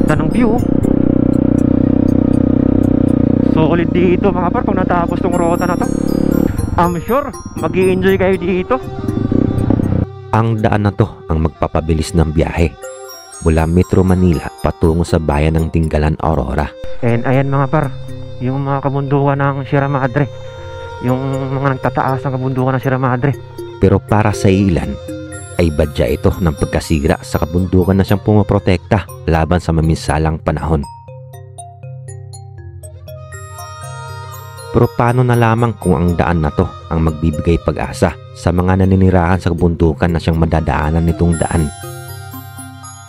Ganda ng view. Solid dito mga par kung natapos tong rota na to. I'm sure mag-i-enjoy kayo dito. Ang daan na to ang magpapabilis ng biyahe mula Metro Manila patungo sa bayan ng Dingalan, Aurora. And ayan mga par, yung mga kabundukan ng Sierra Madre, yung mga nagtataas ng kabundukan ng Sierra Madre. Pero para sa ilan ay badya ito ng pagkasira sa kabundukan na siyang pumoprotekta laban sa maminsalang panahon. Pero paano na lamang kung ang daan na to ang magbibigay pag-asa sa mga naninirahan sa kabundukan na siyang madadaanan nitong daan?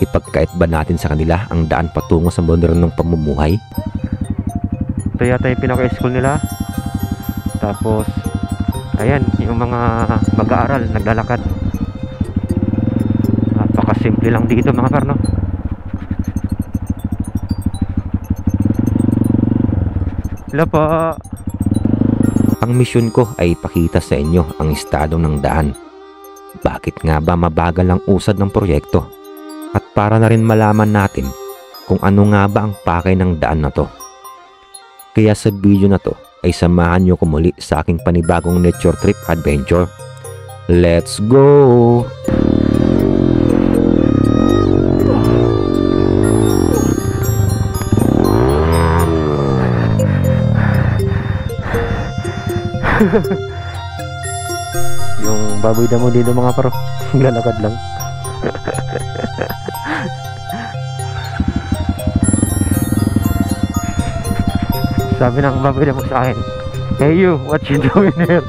Ipagkait ba natin sa kanila ang daan patungo sa modernong pamumuhay? Ito yata yung pinaka-school nila. Tapos ayan, yung mga mag-aaral naglalakad. Napakasimple lang dito mga par, no? Hello po. Ang misyon ko ay ipakita sa inyo ang estado ng daan. Bakit nga ba mabagal ang usad ng proyekto? At para na rin malaman natin kung ano nga ba ang pakay ng daan na to. Kaya sa video na to ay samahan nyo ko muli sa aking panibagong nature trip adventure. Let's go! Yung baboy damo dito mga paro, lalakad lang. Sabi ng baboy damo sa akin, "Hey you, what you doing here?"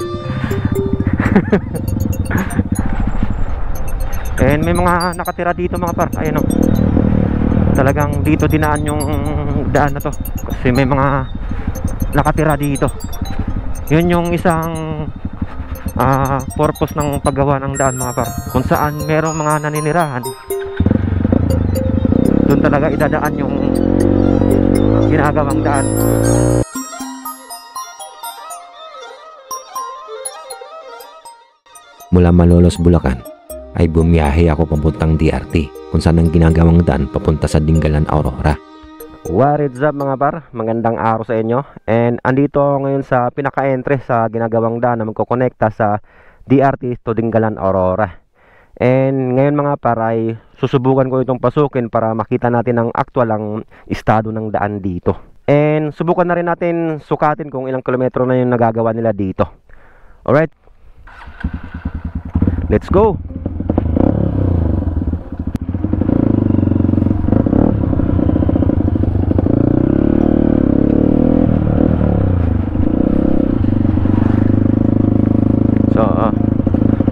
And may mga nakatira dito mga par. Ayan o, talagang dito dinaan yung daan na to kasi may mga nakatira dito. Yun yung isang purpose ng paggawa ng daan mga par, kung saan merong mga naninirahan, doon talaga idadaan yung ginagawang daan. Mula Malolos, Bulacan ay bumiyahe ako papuntang DRT kung saan ang ginagawang daan papunta sa Dingalan, Aurora. What is up mga par? Magandang araw sa inyo. And andito ako ngayon sa pinaka-entry sa ginagawang daan na magkokonekta sa DRT to Dingalan, Aurora. And ngayon mga par ay susubukan ko itong pasukin para makita natin ang actual ang estado ng daan dito. And subukan na rin natin sukatin kung ilang kilometro na yung nagagawa nila dito. Alright, let's go!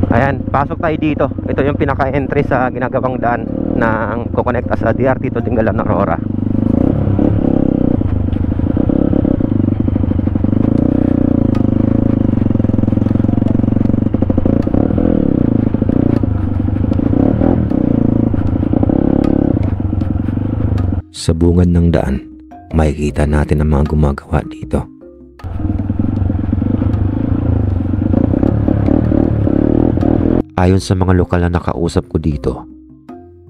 Ayan, pasok tayo dito. Ito yung pinaka-entry sa ginagawang daan na kukonekta sa DRT to Dingalan, Aurora. Sa bungad ng daan, makikita natin ang mga gumagawa dito. Ayon sa mga lokal na nakausap ko dito,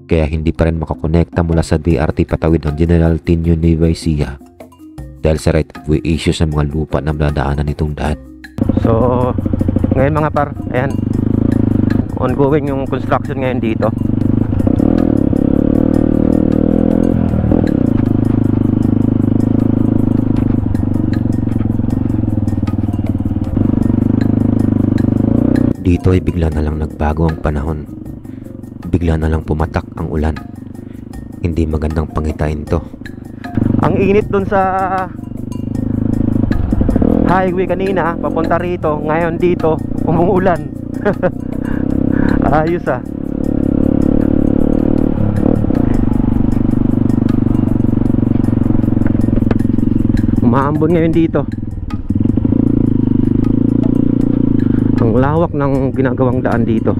kaya hindi pa rin makakonekta mula sa DRT patawid ng General Tinio Nueva Ecija dahil sa right of way issues sa mga lupa na nadaanan nitong daan. So ngayon mga par, ayan, ongoing yung construction ngayon dito. Dito ay bigla na lang nagbago ang panahon. Bigla na lang pumatak ang ulan. Hindi magandang pangitain to. Ang init dun sa highway kanina papunta rito, ngayon dito umuulan. Ayos ah. Umaambon ngayon dito. Ang lawak ng ginagawang daan dito.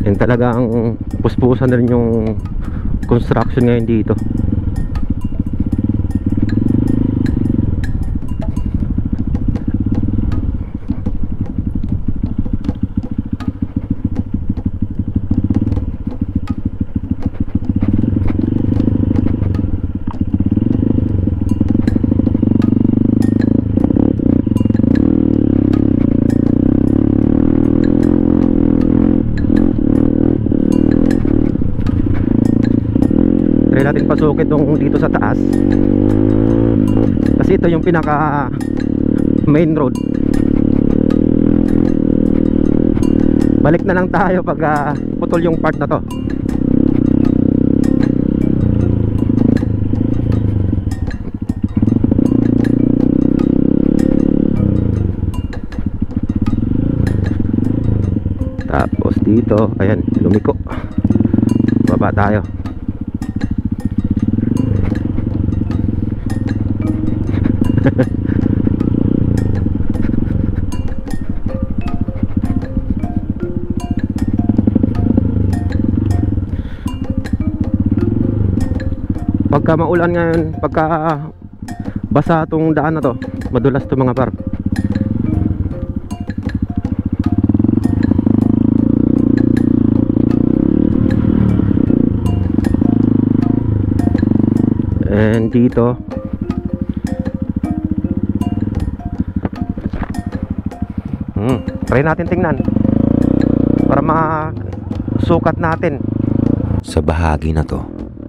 Yan talaga ang puspusan na rin yung construction ngayon dito. try natin pasukin tong dito sa taas, kasi ito yung pinaka main road. Balik na lang tayo pag putol yung part na to. Tapos dito, ayan, lumiko. Baba tayo. Pagka maulan ngayon, pagka basa tong daan na to, madulas to mga par. And dito try natin tingnan para masukat natin. Sa bahagi na to,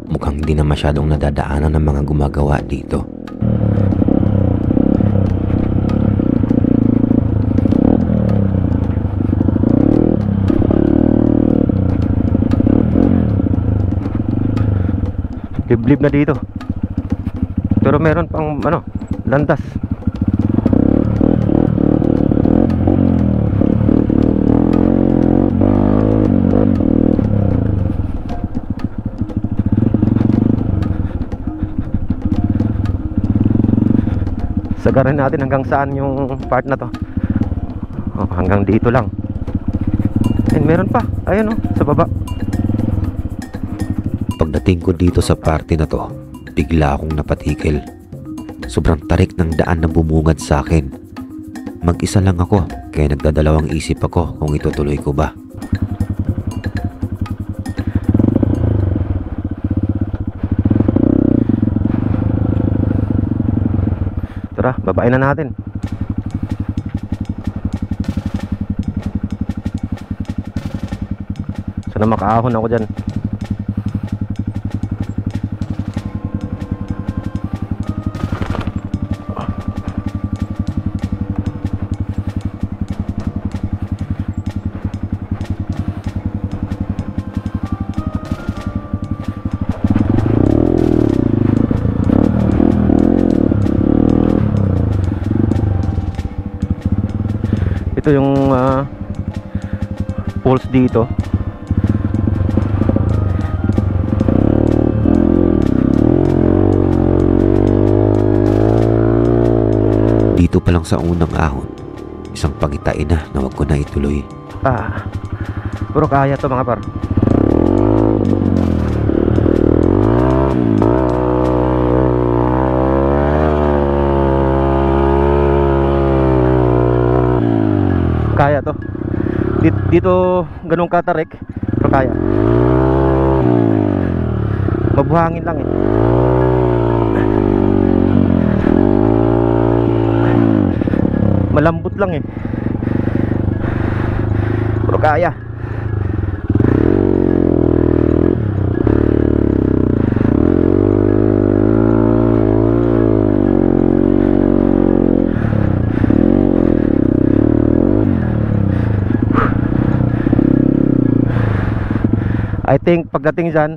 mukhang di na masyadong nadadaanan ng mga gumagawa dito. Liblib na dito, pero meron pang landas. Sagarin natin hanggang saan yung part na to. Hanggang dito lang. And meron pa, ayun sa baba. Pagdating ko dito sa parte na to, bigla akong napatikil. Sobrang tarik ng daan na bumungad sa akin. Mag-isa lang ako, kaya nagdadalawang isip ako kung itutuloy ko ba. Tara, babain na natin. Sana makaahon ako dyan. Ito yung poles dito. Dito pa lang sa unang ahon, isang pagitain na wag ko na ituloy. Puro kaya to mga par. Kaya to. Dito ganun katarik, pero kaya. Mabuhangin lang eh. Malambot lang eh, pero kaya. I think pagdating dyan,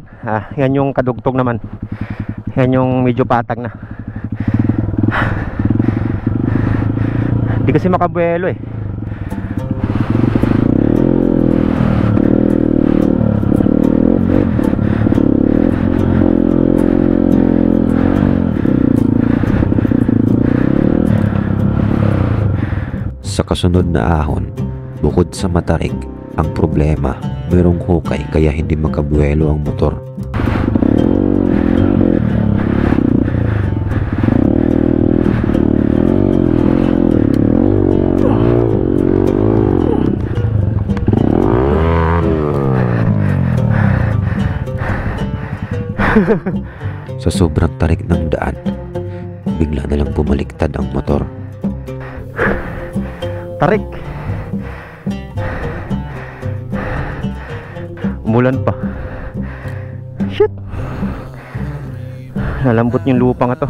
yan yung kadugtong naman. Yan yung medyo patag na. Di kasi makabuelo eh. Sa kasunod na ahon, bukod sa matarik, ang problema, mayroong hukay kaya hindi makabuelo ang motor. Sa sobrang tarik ng daan, bigla na lang bumaliktad ang motor. Tarik. Umulan pa. Shit. Nalambot yung lupa nga to.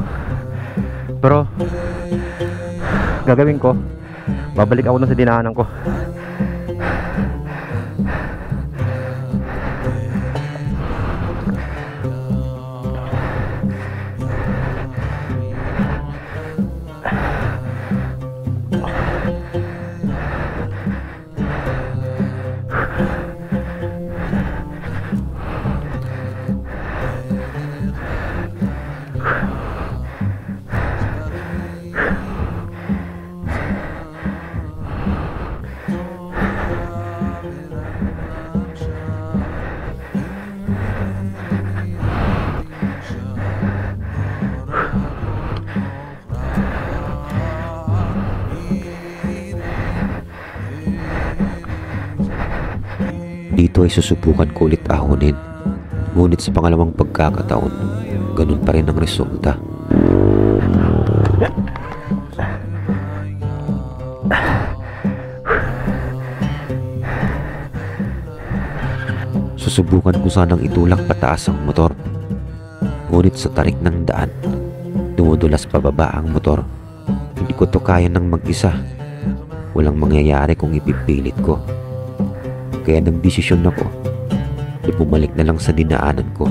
Pero gagawin ko, babalik ako na sa dinaanan ko. Dito ay susubukan ko ulit ahonin. Ngunit sa pangalawang pagkakataon, ganun pa rin ang resulta. Susubukan ko sanang itulak pataas ang motor. Ngunit sa tarik ng daan, dumudulas pababa ang motor. Hindi ko to kaya ng mag-isa. Walang mangyayari kung ipipilit ko. Kaya nagdesisyon ako na bumalik na lang sa dinaanan ko.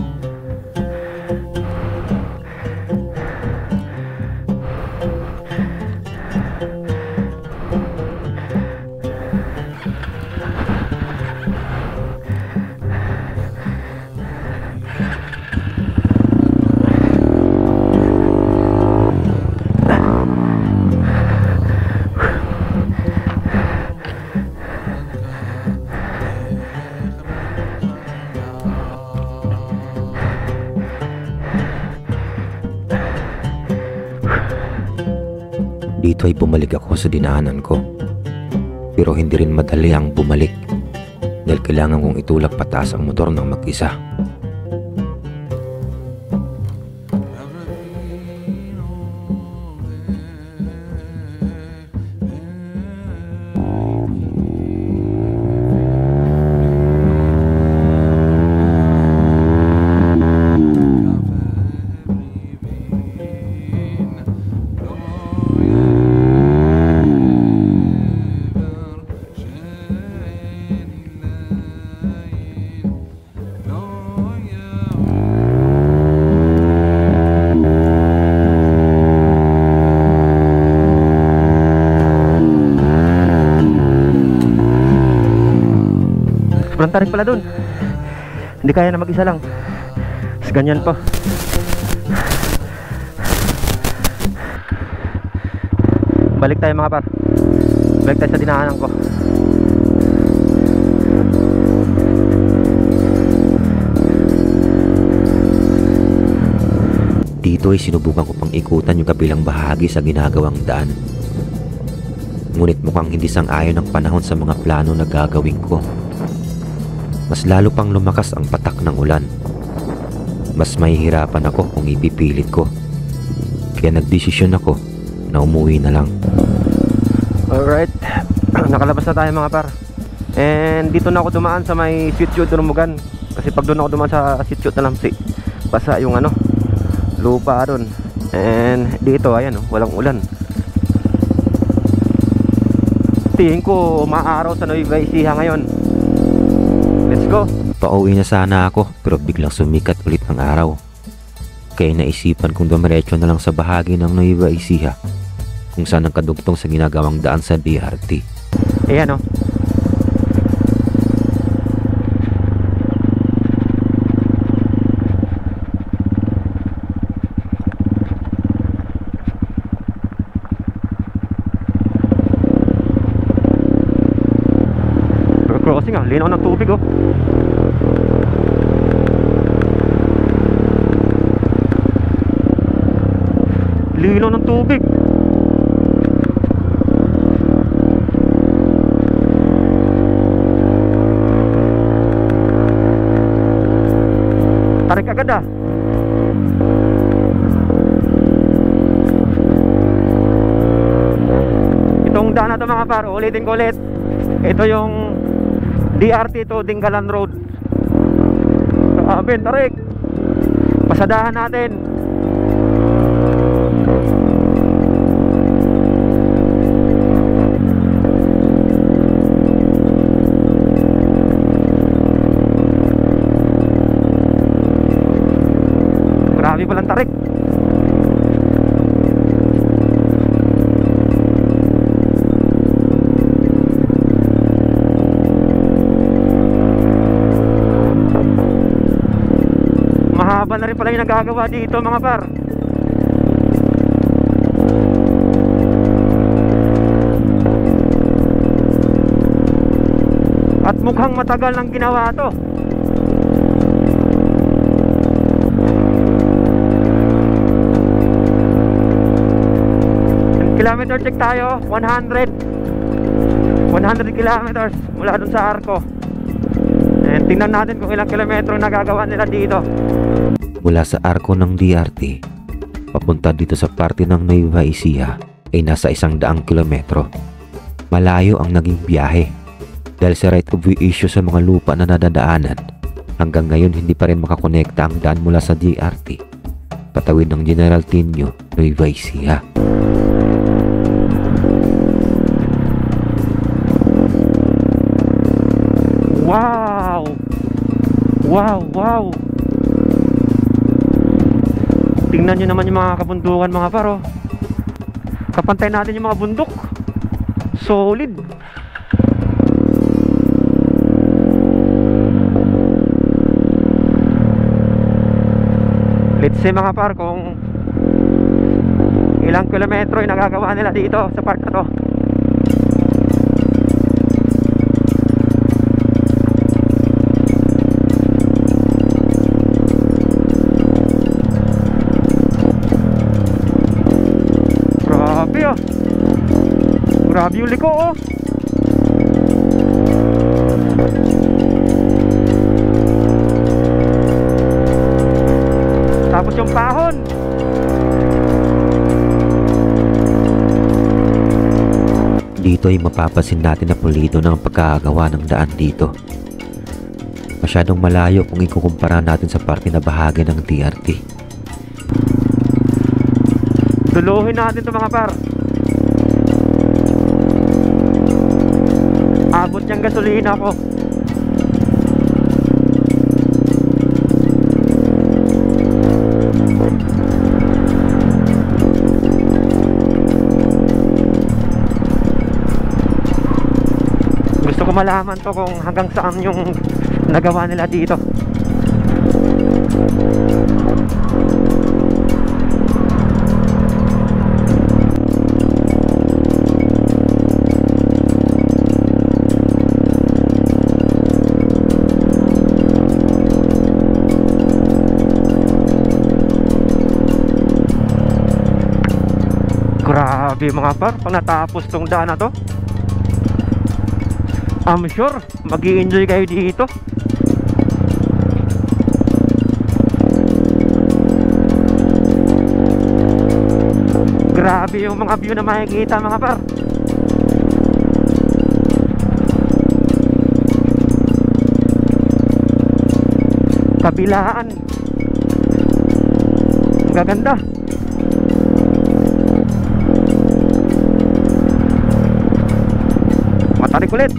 Dito ay bumalik ako sa dinaanan ko. Pero hindi rin madali ang bumalik dahil kailangan kong itulak pataas ang motor ng mag-isa. Sobrang tarik pala dun. Hindi kaya na mag-isa lang. Mas ganyan pa. Balik tayo mga par. Balik tayo sa dinaanan ko. Dito ay sinubukan ko pang ikutan yung kabilang bahagi sa ginagawang daan. Ngunit mukhang hindi sang-ayon ang panahon sa mga plano na gagawin ko. Mas lalo pang lumakas ang patak ng ulan. Mas mahihirapan ako kung ipipilit ko. Kaya nagdesisyon ako na umuwi na lang. Alright. Nakalabas na tayo mga par. And dito na ako dumaan sa may sitio Durumugan. Kasi pag doon ako dumaan sa sitio Talamsi, basa yung lupa doon. And dito ayan walang ulan. Tingin ko maaraw sa Nueva Ecija ngayon. Let's go. Pauwi na sana ako pero biglang sumikat ulit ang araw. Kaya naisipan kong dumiretso na lang sa bahagi ng Nueva Ecija kung saan ang kadugtong sa ginagawang daan sa DRT. Ayan crossing linaw ng tubig linaw ng tubig. Tarik agad itong daan na ito mga par, ulitin ko ulit. Ito yung DRT to Dinggalan Road. Grabe, tarik. Pasadahan natin. rin pala yung nagagawa dito mga par. At mukhang matagal nang ginawa to. Kilometer check tayo, 100 kilometers mula dun sa Arco. And tingnan natin kung ilang kilometro nagagawa nila dito. Mula sa Arco ng DRT, papunta dito sa parte ng Nueva Ecija ay nasa 100 kilometro. Malayo ang naging biyahe dahil sa right of way issue sa mga lupa na nadadaanan. Hanggang ngayon hindi pa rin makakonekta ang daan mula sa DRT patawid ng General Tinio, Nueva Ecija. Wow! Wow, wow! Tingnan nyo naman yung mga kabundukan mga paro. Kapantay natin yung mga bundok. Solid. Let's see mga par kung ilang kilometro yung nagagawa nila dito sa part na to. Grabe oh. Grabe yung liko oh. Tapos yung pahon. Dito ay mapapansin natin na pulido ng pagkakagawa ng daan dito. Masyadong malayo kung ikukumpara natin sa parte na bahagi ng DRT. Duluhin natin ito mga par. Abot niyang gasolina ko. Gusto ko malaman to kung hanggang saan yung nagawa nila dito. Grabe mga par, pag natapos tong daan na to, I'm sure mag-i-enjoy kayo dito. Grabe yung mga view na makikita mga par. Kabilaan. Ang gaganda. Matarik ulit.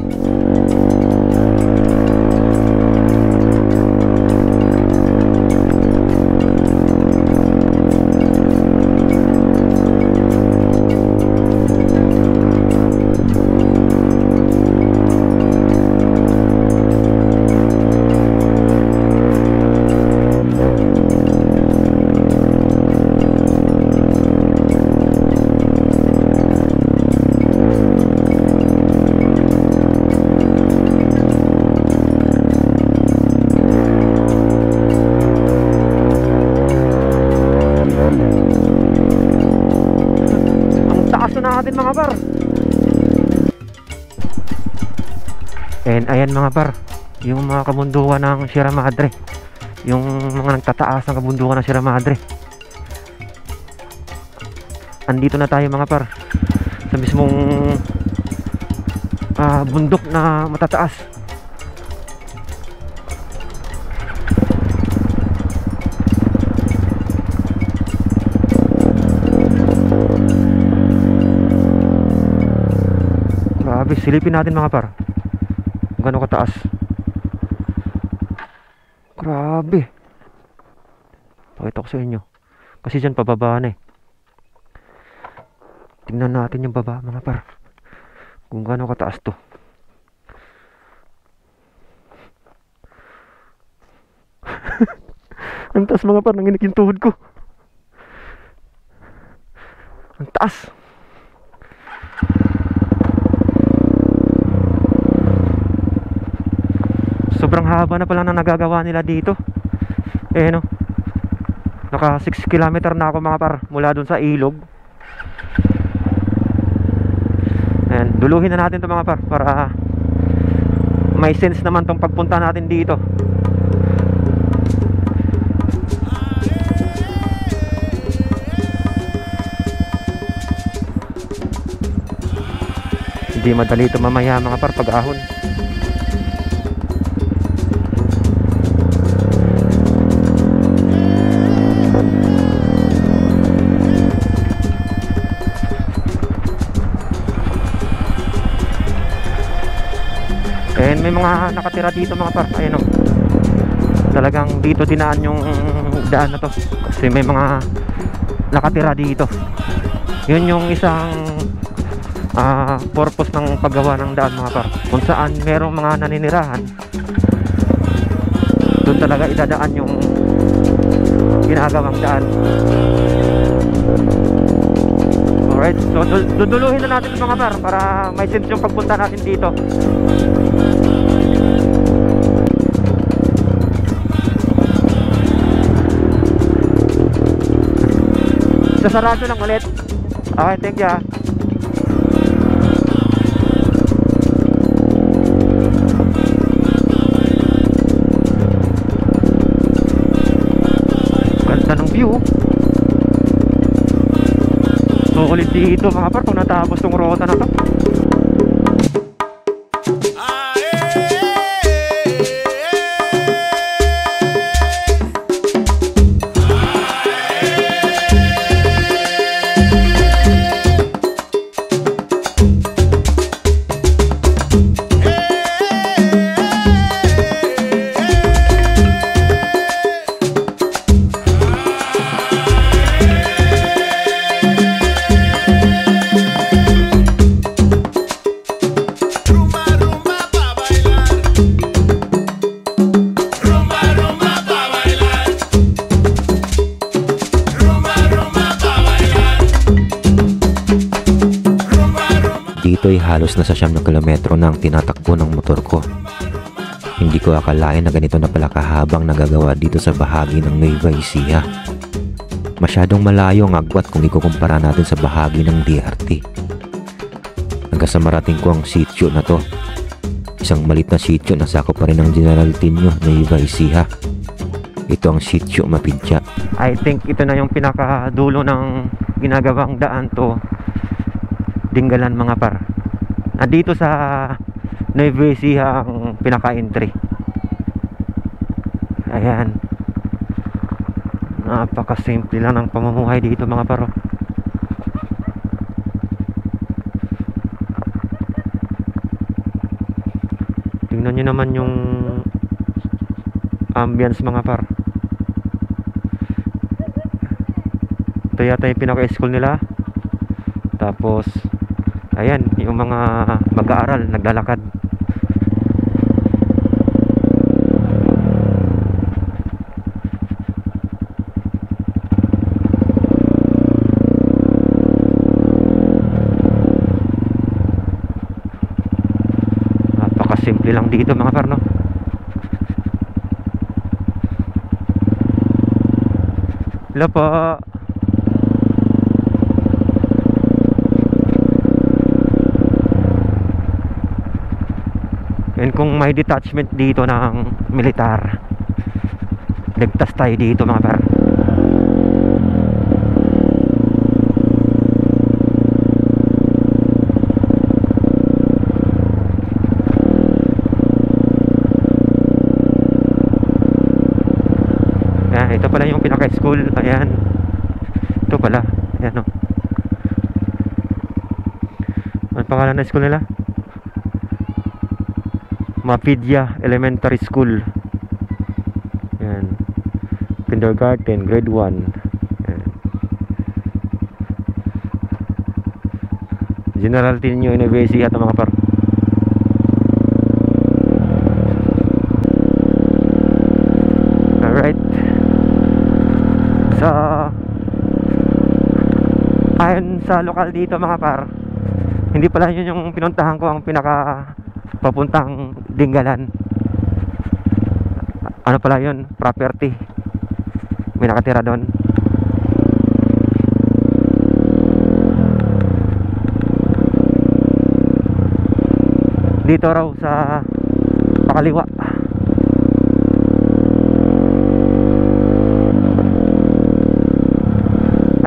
Natin mga par. And ayan mga par, yung mga kabundukan ng Sierra Madre, yung mga nagtataas ng kabundukan ng Sierra Madre. Andito na tayo mga par sa mismong bundok na matataas. Grabe, silipin natin mga par kung gano'ng kataas. Grabe. Pakita ko sa inyo kasi dyan pababa na eh. Tingnan natin yung baba mga par kung gano'ng kataas to. Ang taas mga par, nanginig yung tuhod ko. Ang taas. Sobrang haba na pala na nagagawa nila dito. Eh no, naka 6 kilometer na ako mga par mula dun sa ilog. Ayan, duluhin na natin to mga par para may sense naman tong pagpunta natin dito. Hindi madali ito mamaya mga par pag ahon. And may mga nakatira dito mga par. Ayun o, talagang dito dinaan yung daan na to kasi may mga nakatira dito. Yun yung isang purpose ng paggawa ng daan mga par, kung saan merong mga naninirahan, doon talaga idadaan yung ginagawang daan. Alright, so duduluhin na natin mga par para may sense yung pagpunta natin dito. Sasarado lang ulit. Okay, thank you ah. Ganda ng view. So ulit dito mga par kung natapos tong rota na to. Dito ay halos nasa 9 kilometro na ang tinatakbo ng motor ko. Hindi ko akalain na ganito na pala kahabang nagagawa dito sa bahagi ng Nueva Ecija. Masyadong malayo ang agwat kung ikukumpara natin sa bahagi ng DRT. Hanggang sa marating ko ang sitio na to. Isang malit na sitio na sakop pa rin ng General Tinio, Nueva Ecija. Ito ang sitio Mapidya. I think ito na yung pinakadulo ng ginagawang daan to Dinggalan mga par. Nandito sa Nueva Ecija ang pinaka-entry. Ayan. Napaka-simple lang ng pamumuhay dito mga par. Tingnan nyo naman yung ambience mga par. Ito yata yung pinaka-school nila. Tapos ayan, yung mga mag-aaral naglalakad. Napakasimple lang dito mga par, no? Hello po. And kung may detachment dito ng militar, ligtas tayo dito mga par. Ayan, ito pala yung pinaka-school. Ayan, ito pala. Ayan o. Ano pangalan ng school nila? Mapidya Elementary School. Yan. Kindergarten, grade 1. Yan. General Tinio University at mga par. Alright. So ayon sa lokal dito mga par, hindi pala yun yung pinuntahan ko ang pinaka papuntang Dinggalan. Ano pala yun, property, may nakatira doon. Dito raw sa pakaliwa.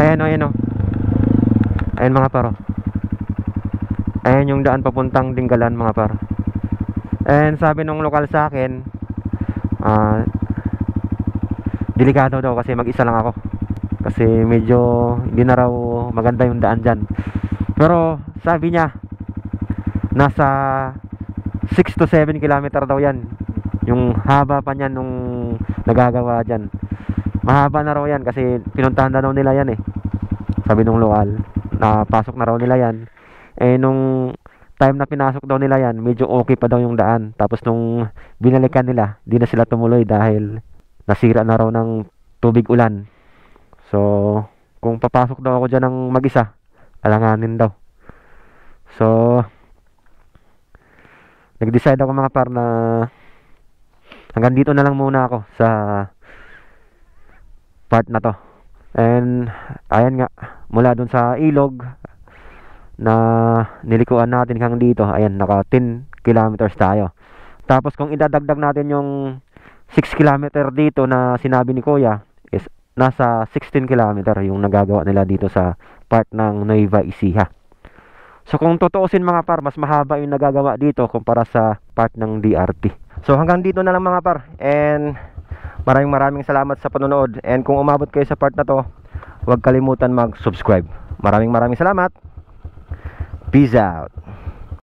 Ayan o, ayan o. Ayan mga paro. Ayan yung daan papuntang Dinggalan mga paro. And sabi nung lokal sa akin, delikado daw kasi mag-isa lang ako. Kasi medyo hindi na raw maganda yung daan dyan. Pero sabi niya, nasa 6 to 7 kilometer daw yan. Yung haba pa niyan nung nagagawa dyan. Mahaba na raw yan kasi pinuntahan na raw nila yan eh. Sabi nung lokal, napasok na raw nila yan. Eh nung time na pinasok daw nila yan, medyo okay pa daw yung daan. Tapos nung binalikan nila, di na sila tumuloy dahil nasira na raw ng tubig ulan. So kung papasok daw ako dyan ng mag-isa, alanganin daw. So nag-decide ako mga par na hanggang dito na lang muna ako sa part na to. And ayan nga, mula dun sa ilog na nilikuan natin hanggang dito, ayan, naka 10 kilometers tayo. Tapos kung idadagdag natin yung 6 kilometer dito na sinabi ni Kuya, is nasa 16 kilometer yung nagagawa nila dito sa part ng Nueva Ecija. So kung tutuusin mga par, mas mahaba yung nagagawa dito kumpara sa part ng DRT. So hanggang dito na lang mga par, and maraming salamat sa panonood. And kung umabot kayo sa part na to, huwag kalimutan mag-subscribe. Maraming salamat. Peace out.